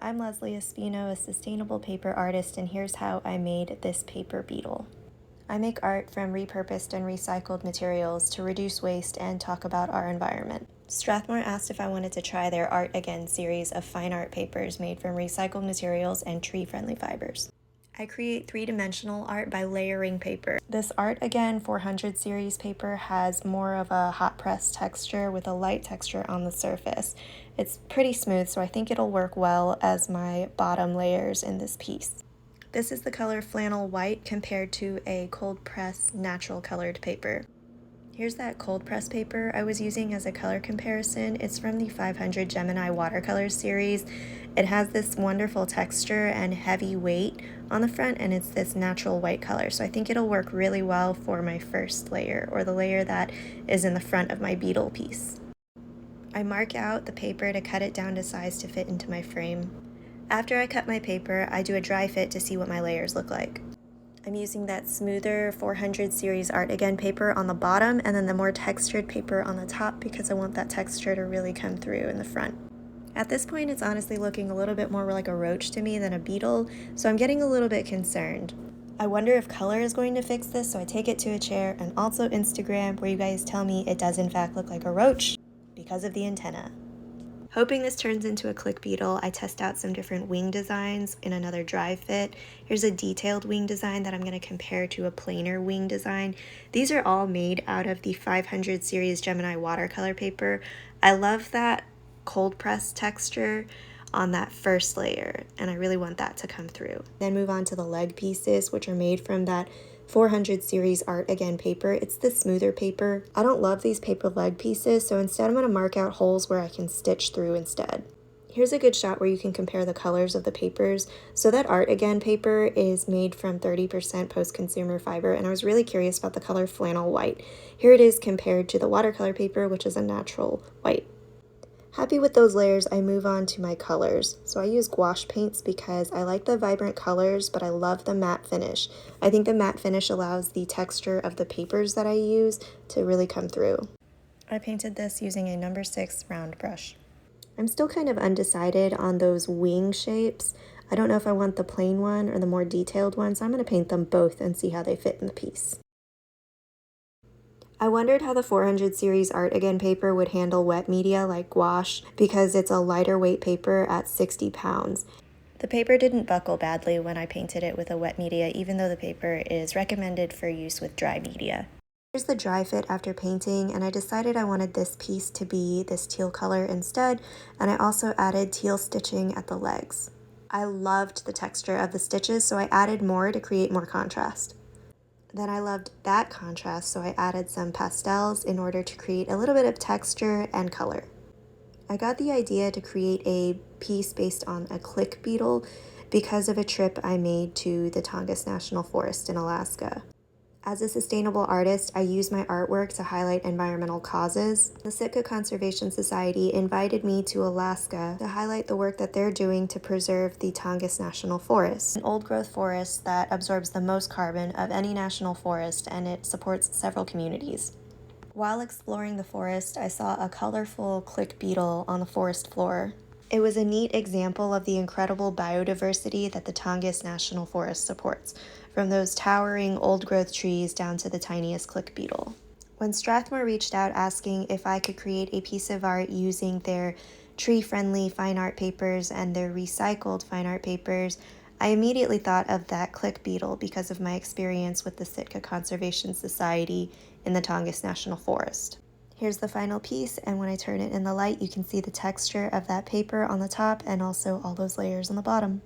I'm Leslie Espino, a sustainable paper artist, and here's how I made this paper beetle. I make art from repurposed and recycled materials to reduce waste and talk about our environment. Strathmore asked if I wanted to try their Artagain series of fine art papers made from recycled materials and tree-friendly fibers. I create three-dimensional art by layering paper. This Artagain 400 series paper has more of a hot press texture with a light texture on the surface. It's pretty smooth, so I think it'll work well as my bottom layers in this piece. This is the color flannel white compared to a cold press natural colored paper. Here's that cold press paper I was using as a color comparison. It's from the 500 Gemini Watercolor series. It has this wonderful texture and heavy weight on the front, and it's this natural white color. So I think it'll work really well for my first layer, or the layer that is in the front of my beetle piece. I mark out the paper to cut it down to size to fit into my frame. After I cut my paper, I do a dry fit to see what my layers look like. I'm using that smoother 400 Series Artagain paper on the bottom and then the more textured paper on the top because I want that texture to really come through in the front. At this point, it's honestly looking a little bit more like a roach to me than a beetle, so I'm getting a little bit concerned. I wonder if color is going to fix this, so I take it to a chair and also Instagram, where you guys tell me it does in fact look like a roach because of the antenna. Hoping this turns into a click beetle, I test out some different wing designs in another dry fit. Here's a detailed wing design that I'm going to compare to a plainer wing design. These are all made out of the 500 series Gemini watercolor paper. I love that cold press texture on that first layer, and I really want that to come through. Then move on to the leg pieces, which are made from that 400 series Artagain paper. It's the smoother paper. I don't love these paper leg pieces, so instead I'm going to mark out holes where I can stitch through instead. Here's a good shot where you can compare the colors of the papers. So that Artagain paper is made from 30% post-consumer fiber, and I was really curious about the color flannel white. Here it is compared to the watercolor paper, which is a natural white. Happy with those layers, I move on to my colors. So I use gouache paints because I like the vibrant colors, but I love the matte finish. I think the matte finish allows the texture of the papers that I use to really come through. I painted this using a number 6 round brush. I'm still kind of undecided on those wing shapes. I don't know if I want the plain one or the more detailed one, so I'm going to paint them both and see how they fit in the piece. I wondered how the 400 series Artagain paper would handle wet media like gouache because it's a lighter weight paper at 60 pounds. The paper didn't buckle badly when I painted it with a wet media, even though the paper is recommended for use with dry media. Here's the dry fit after painting, and I decided I wanted this piece to be this teal color instead, and I also added teal stitching at the legs. I loved the texture of the stitches, so I added more to create more contrast. Then I loved that contrast, so I added some pastels in order to create a little bit of texture and color. I got the idea to create a piece based on a click beetle because of a trip I made to the Tongass National Forest in Alaska. As a sustainable artist, I use my artwork to highlight environmental causes. The Sitka Conservation Society invited me to Alaska to highlight the work that they're doing to preserve the Tongass National Forest, an old-growth forest that absorbs the most carbon of any national forest, and it supports several communities. While exploring the forest, I saw a colorful click beetle on the forest floor. It was a neat example of the incredible biodiversity that the Tongass National Forest supports, from those towering old-growth trees down to the tiniest click beetle. When Strathmore reached out asking if I could create a piece of art using their tree-friendly fine art papers and their recycled fine art papers, I immediately thought of that click beetle because of my experience with the Sitka Conservation Society in the Tongass National Forest. Here's the final piece, and when I turn it in the light, you can see the texture of that paper on the top and also all those layers on the bottom.